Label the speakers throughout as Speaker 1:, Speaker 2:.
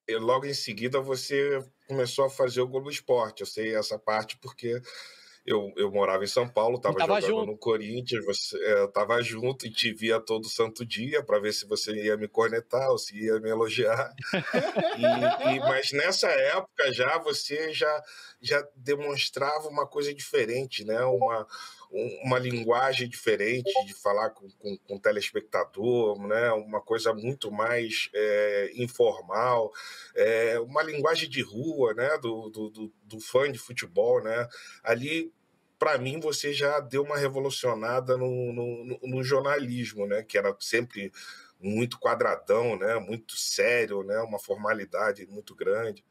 Speaker 1: e logo em seguida você começou a fazer o Globo Esporte. Eu sei essa parte porque eu morava em São Paulo,
Speaker 2: E
Speaker 1: estava
Speaker 2: tava
Speaker 1: jogando
Speaker 2: junto.
Speaker 1: no Corinthians, eu estava junto e te via todo santo dia para ver se você ia me cornetar ou se ia me elogiar. Mas nessa época já você já demonstrava uma coisa diferente, né? Uma linguagem diferente de falar com o telespectador, né? Uma coisa muito mais informal, uma linguagem de rua, né? Do fã de futebol, né? Ali, para mim, você já deu uma revolucionada no jornalismo, né? Que era sempre muito quadradão, né? Muito sério, né? Uma formalidade muito grande.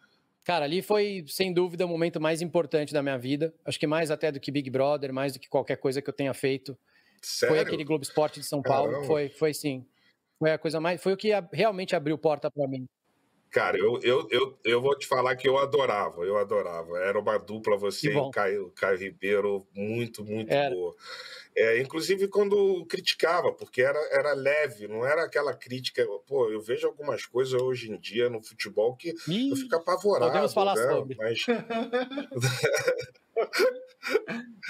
Speaker 2: Cara, ali foi, sem dúvida, o momento mais importante da minha vida. Acho que mais até do que Big Brother, mais do que qualquer coisa que eu tenha feito. Foi
Speaker 1: Sério?
Speaker 2: aquele Globo Esporte de São Paulo.
Speaker 1: Caramba.
Speaker 2: Foi sim. Foi a coisa mais. Foi o que realmente abriu porta para mim.
Speaker 1: Cara, eu vou te falar que eu adorava, eu adorava. Era uma dupla,
Speaker 2: Que
Speaker 1: você e o
Speaker 2: bom.
Speaker 1: Caio Ribeiro, muito, muito
Speaker 2: Era.
Speaker 1: boa. Inclusive quando criticava, porque era leve, não era aquela crítica. Pô, eu vejo algumas coisas hoje em dia no futebol que eu
Speaker 2: Ih,
Speaker 1: fico
Speaker 2: podemos
Speaker 1: apavorado,
Speaker 2: falar
Speaker 1: né?
Speaker 2: sobre.
Speaker 1: Mas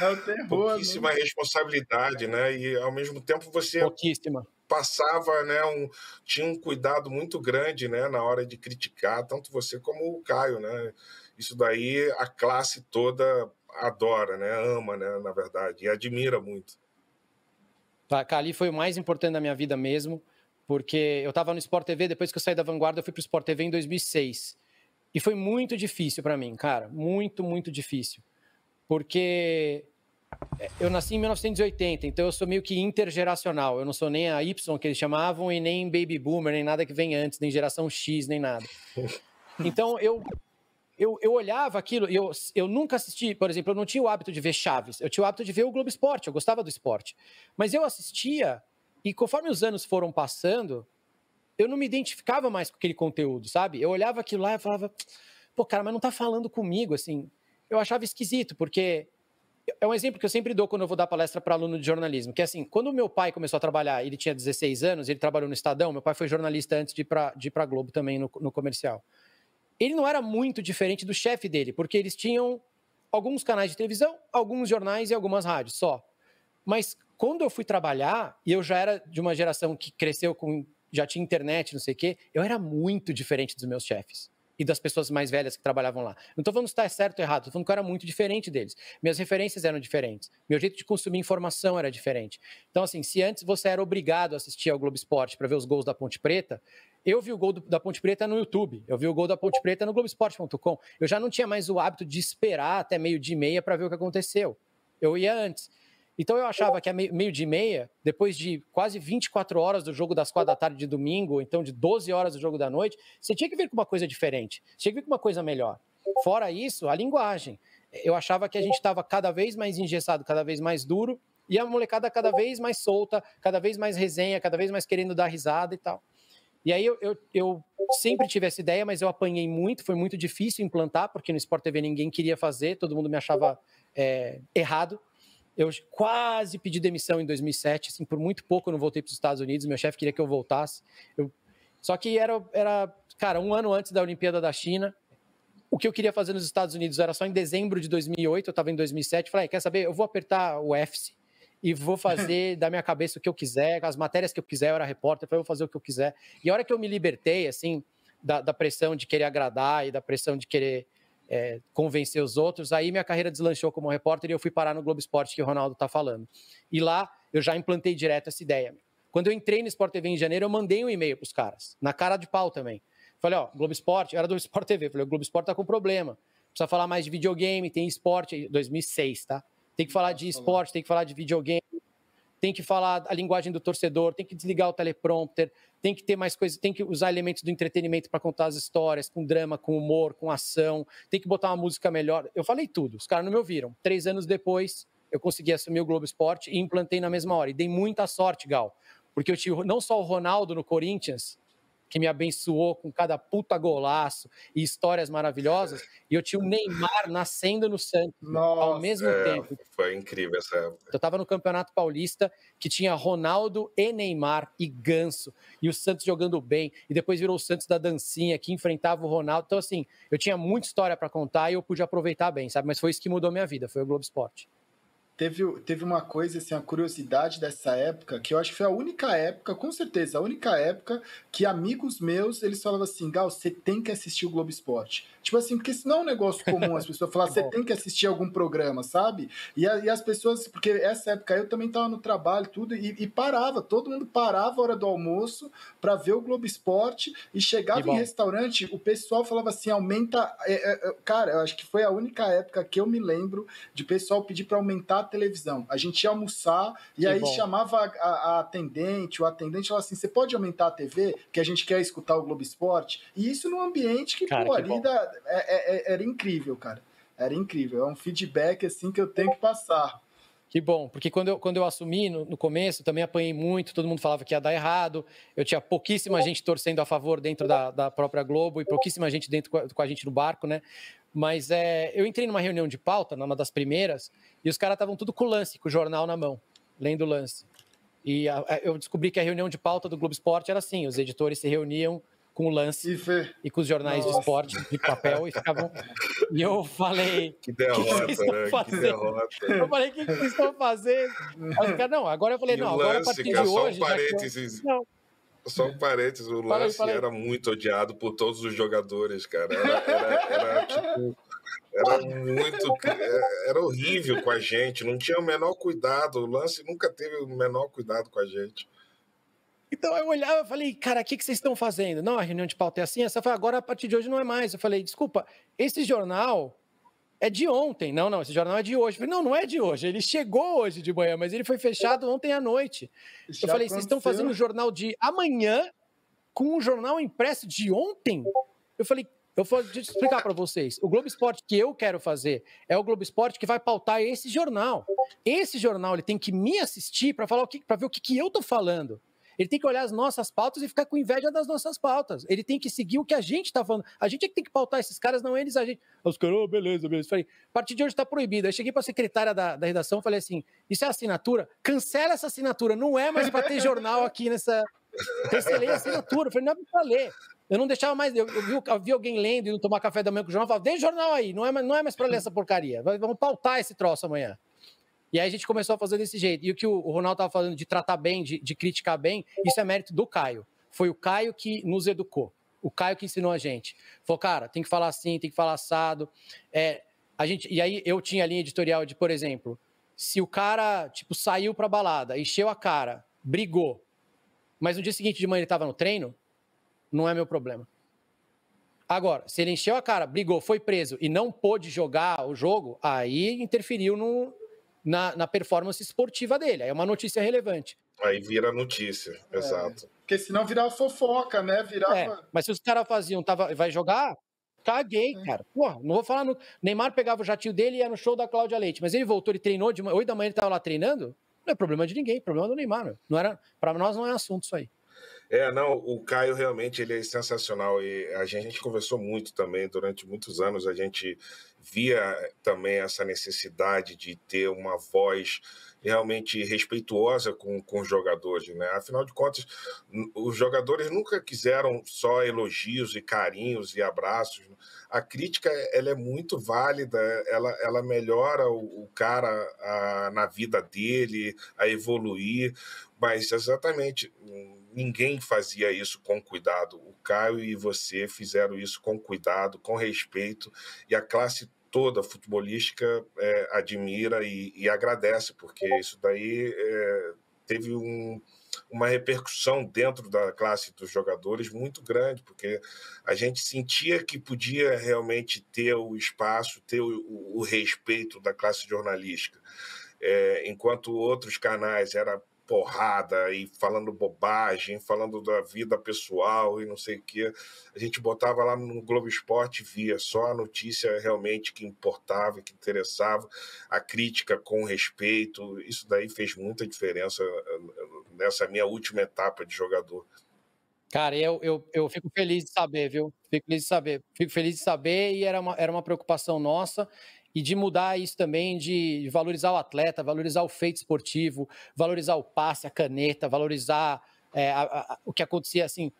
Speaker 3: É o terror, né?
Speaker 1: pouquíssima responsabilidade, né? E ao mesmo tempo você
Speaker 2: Pouquíssima.
Speaker 1: passava, né, tinha um cuidado muito grande, né, na hora de criticar, tanto você como o Caio, né? Isso daí a classe toda adora, né, ama, né, na verdade, e admira muito.
Speaker 2: Tá, ali foi o mais importante da minha vida mesmo, porque eu estava no Sport TV, depois que eu saí da Vanguarda, eu fui pro Sport TV em 2006. E foi muito difícil para mim, cara, muito, muito difícil. Porque eu nasci em 1980, então eu sou meio que intergeracional. Eu não sou nem a Y que eles chamavam e nem Baby Boomer, nem nada que vem antes, nem geração X, nem nada. Então eu olhava aquilo e eu nunca assisti, por exemplo, eu não tinha o hábito de ver Chaves, eu tinha o hábito de ver o Globo Esporte, eu gostava do esporte. Mas eu assistia e conforme os anos foram passando, eu não me identificava mais com aquele conteúdo, sabe? Eu olhava aquilo lá e falava, pô, cara, mas não tá falando comigo, assim. Eu achava esquisito, porque é um exemplo que eu sempre dou quando eu vou dar palestra para aluno de jornalismo, que é assim, quando o meu pai começou a trabalhar, ele tinha 16 anos, ele trabalhou no Estadão, meu pai foi jornalista antes de ir para Globo também no comercial. Ele não era muito diferente do chefe dele, porque eles tinham alguns canais de televisão, alguns jornais e algumas rádios só. Mas quando eu fui trabalhar, e eu já era de uma geração que cresceu com, já tinha internet, não sei o quê, eu era muito diferente dos meus chefes e das pessoas mais velhas que trabalhavam lá. Não estou falando se está certo ou errado, estou falando que eu era muito diferente deles. Minhas referências eram diferentes, meu jeito de consumir informação era diferente. Então, assim, se antes você era obrigado a assistir ao Globo Esporte para ver os gols da Ponte Preta, eu vi o gol da Ponte Preta no YouTube, eu vi o gol da Ponte Preta no Globoesporte.com. Eu já não tinha mais o hábito de esperar até 12h30 para ver o que aconteceu. Eu ia antes. Então eu achava que a 12h30, depois de quase 24 horas do jogo das 4 da tarde de domingo, ou então de 12 horas do jogo da noite, você tinha que vir com uma coisa diferente, você tinha que vir com uma coisa melhor. Fora isso, a linguagem. Eu achava que a gente estava cada vez mais engessado, cada vez mais duro, e a molecada cada vez mais solta, cada vez mais resenha, cada vez mais querendo dar risada e tal. E aí eu sempre tive essa ideia, mas eu apanhei muito, foi muito difícil implantar, porque no Sport TV ninguém queria fazer, todo mundo me achava errado. Eu quase pedi demissão em 2007, assim, por muito pouco eu não voltei para os Estados Unidos, meu chefe queria que eu voltasse. Só que era, cara, um ano antes da Olimpíada da China, o que eu queria fazer nos Estados Unidos era só em dezembro de 2008, eu estava em 2007, falei, quer saber, eu vou apertar o F e vou fazer da minha cabeça o que eu quiser, as matérias que eu quiser, eu era repórter, falei, eu vou fazer o que eu quiser. E a hora que eu me libertei, assim, da pressão de querer agradar e da pressão de querer convencer os outros, aí minha carreira deslanchou como repórter e eu fui parar no Globo Esporte, que o Ronaldo está falando. E lá eu já implantei direto essa ideia. Quando eu entrei no Sport TV em janeiro, eu mandei um e-mail para os caras, na cara de pau também. Falei, Globo Esporte, era do Sport TV, falei, o Globo Esporte tá com problema, precisa falar mais de videogame, tem esporte, 2006, tá? Tem que falar de esporte, tem que falar de videogame, tem que falar a linguagem do torcedor, tem que desligar o teleprompter, tem que ter mais coisas, tem que usar elementos do entretenimento para contar as histórias, com drama, com humor, com ação, tem que botar uma música melhor. Eu falei tudo, os caras não me ouviram. 3 anos depois, eu consegui assumir o Globo Esporte e implantei na mesma hora. E dei muita sorte, Gal, porque eu tinha não só o Ronaldo no Corinthians, que me abençoou com cada puta golaço e histórias maravilhosas, e eu tinha o Neymar nascendo no Santos ao mesmo tempo.
Speaker 1: Foi incrível essa época.
Speaker 2: Eu estava no Campeonato Paulista, que tinha Ronaldo e Neymar e Ganso, e o Santos jogando bem, e depois virou o Santos da dancinha, que enfrentava o Ronaldo. Então, assim, eu tinha muita história para contar e eu pude aproveitar bem, sabe? Mas foi isso que mudou minha vida, foi o Globo Esporte.
Speaker 3: Teve uma coisa, assim, a curiosidade dessa época, que eu acho que foi a única época, com certeza, a única época que amigos meus, eles falavam assim, Gal, você tem que assistir o Globo Esporte. Tipo assim, porque senão é um negócio comum as pessoas falarem, você tem que assistir algum programa, sabe? E as pessoas, porque essa época eu também tava no trabalho, tudo, e parava, todo mundo parava a hora do almoço para ver o Globo Esporte, e chegava em restaurante, o pessoal falava assim, aumenta... cara, eu acho que foi a única época que eu me lembro de pessoal pedir para aumentar televisão. A gente ia almoçar e aí chamava a atendente, o atendente falava assim, você pode aumentar a TV? Que a gente quer escutar o Globo Esporte. E isso num ambiente que,
Speaker 2: cara,
Speaker 3: ali era incrível, cara. Era incrível. É um feedback assim que eu tenho que passar.
Speaker 2: Que bom, porque quando eu assumi no começo, também apanhei muito, todo mundo falava que ia dar errado, eu tinha pouquíssima gente torcendo a favor dentro da própria Globo e pouquíssima gente dentro com a gente no barco, né? Mas eu entrei numa reunião de pauta, numa das primeiras, e os caras estavam tudo com o lance, com o jornal na mão, lendo o lance. E eu descobri que a reunião de pauta do Globo Esporte era assim, os editores se reuniam com o lance e com os jornais de esporte de papel e ficavam... E eu falei...
Speaker 1: Que derrota, né? Que derrota.
Speaker 2: Eu falei, o que vocês estão fazendo? Aí os caras, não, agora eu falei, não, agora a partir de hoje...
Speaker 1: Só um parênteses, o lance era muito odiado por todos os jogadores, cara. Era tipo... Era horrível com a gente, não tinha o menor cuidado, o lance nunca teve o menor cuidado com a gente.
Speaker 2: Então eu olhava e falei, cara, o que vocês estão fazendo? Não, a reunião de pauta é assim, essa foi agora, a partir de hoje não é mais. Eu falei, desculpa, esse jornal é de ontem. Não, esse jornal é de hoje. Eu falei, não é de hoje, ele chegou hoje de manhã, mas ele foi fechado ontem à noite. Eu falei, vocês estão fazendo o jornal de amanhã com um jornal impresso de ontem? Eu falei, deixa eu explicar para vocês. O Globo Esporte que eu quero fazer é o Globo Esporte que vai pautar esse jornal. Esse jornal ele tem que me assistir para ver o que eu tô falando. Ele tem que olhar as nossas pautas e ficar com inveja das nossas pautas. Ele tem que seguir o que a gente está falando. A gente é que tem que pautar esses caras, não eles, a gente. Os caras, beleza. Falei, a partir de hoje está proibido. Aí cheguei para a secretária da redação e falei assim, isso é assinatura? Cancela essa assinatura, não é mais para ter jornal aqui nessa... Cancelei a assinatura, falei, não é para ler. Eu não deixava mais, eu vi alguém lendo e não tomar café da manhã com o jornal, eu falava, deixa o jornal aí, não é mais para ler essa porcaria, vamos pautar esse troço amanhã. E aí a gente começou a fazer desse jeito. E o que o Ronaldo estava falando de tratar bem, de criticar bem, isso é mérito do Caio. Foi o Caio que nos educou. O Caio que ensinou a gente. Falou, cara, tem que falar assim, tem que falar assado. E aí eu tinha a linha editorial de, por exemplo, se o cara saiu pra balada, encheu a cara, brigou, mas no dia seguinte de manhã ele estava no treino, não é meu problema. Agora, se ele encheu a cara, brigou, foi preso e não pôde jogar o jogo, aí interferiu na performance esportiva dele. Aí é uma notícia relevante.
Speaker 1: Aí vira notícia, exato.
Speaker 3: Porque senão virava fofoca, né?
Speaker 2: Mas se os caras faziam, vai jogar, caguei, cara. Porra, não vou falar... Neymar pegava o jatinho dele e ia no show da Cláudia Leite, mas ele voltou, ele treinou, 8 da manhã ele estava lá treinando, não é problema de ninguém, problema do Neymar. Para nós não é assunto isso aí.
Speaker 1: Não, o Caio realmente ele é sensacional e a gente conversou muito também durante muitos anos, a gente via também essa necessidade de ter uma voz realmente respeituosa com os jogadores, né? Afinal de contas, os jogadores nunca quiseram só elogios e carinhos e abraços. A crítica ela é muito válida, ela melhora o cara na vida dele, a evoluir, mas exatamente ninguém fazia isso com cuidado. O Caio e você fizeram isso com cuidado, com respeito, e a classe toda futebolística admira e agradece, porque isso daí teve uma repercussão dentro da classe dos jogadores muito grande, porque a gente sentia que podia realmente ter o espaço, ter o respeito da classe jornalística. Enquanto outros canais era porrada e falando bobagem, falando da vida pessoal e não sei o quê. A gente botava lá no Globo Esporte e via só a notícia realmente que importava, que interessava, a crítica com respeito. Isso daí fez muita diferença nessa minha última etapa de jogador.
Speaker 2: Cara, eu fico feliz de saber, viu? Fico feliz de saber e era uma preocupação nossa e de mudar isso também, de valorizar o atleta, valorizar o feito esportivo, valorizar o passe, a caneta, valorizar o que acontecia, assim,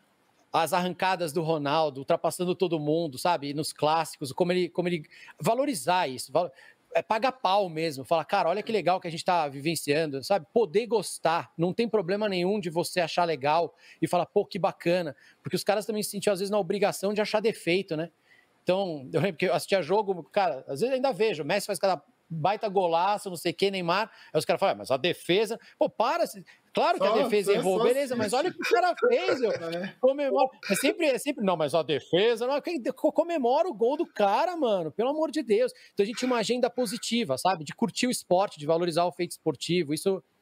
Speaker 2: as arrancadas do Ronaldo, ultrapassando todo mundo, sabe? Nos clássicos, como ele valorizar isso, paga pau mesmo, fala, cara, olha que legal que a gente está vivenciando, sabe? Poder gostar, não tem problema nenhum de você achar legal e falar, pô, que bacana, porque os caras também se sentiam às vezes na obrigação de achar defeito, né? Então, eu lembro que eu assistia jogo, cara, às vezes ainda vejo, o Messi faz cada baita golaço, não sei o que, Neymar, aí os caras falam, mas a defesa, pô, para, claro que a defesa errou, beleza, mas olha o que o cara fez, comemora, não, mas a defesa, não, comemora o gol do cara, mano, pelo amor de Deus. Então a gente tinha uma agenda positiva, sabe, de curtir o esporte, de valorizar o feito esportivo,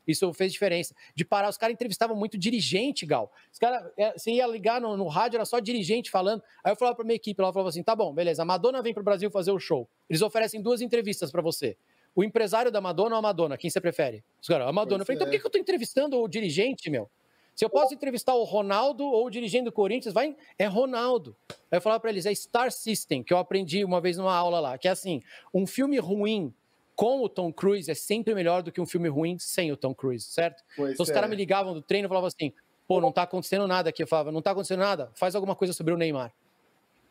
Speaker 2: isso fez diferença. De parar, os caras entrevistavam muito dirigente, Gal. Os caras, você ia ligar no rádio, era só dirigente falando. Aí eu falava pra minha equipe, ela falava assim, tá bom, beleza, a Madonna vem pro Brasil fazer o show. Eles oferecem 2 entrevistas pra você. O empresário da Madonna ou a Madonna? Quem você prefere? Os caras, a Madonna. Eu falei, então por que eu tô entrevistando o dirigente, meu? Se eu posso entrevistar o Ronaldo ou o dirigente do Corinthians, é Ronaldo. Aí eu falava pra eles, é Star System, que eu aprendi uma vez numa aula lá, que é assim, um filme ruim com o Tom Cruise é sempre melhor do que um filme ruim sem o Tom Cruise, certo? Então os caras me ligavam do treino e falavam assim, pô, não tá acontecendo nada aqui. Eu falava, não tá acontecendo nada? Faz alguma coisa sobre o Neymar.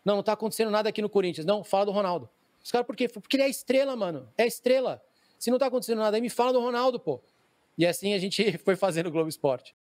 Speaker 2: Não tá acontecendo nada aqui no Corinthians. Não, fala do Ronaldo. Os caras, por quê? Porque ele é estrela, mano. É estrela. Se não tá acontecendo nada aí, me fala do Ronaldo, pô. E assim a gente foi fazendo o Globo Esporte.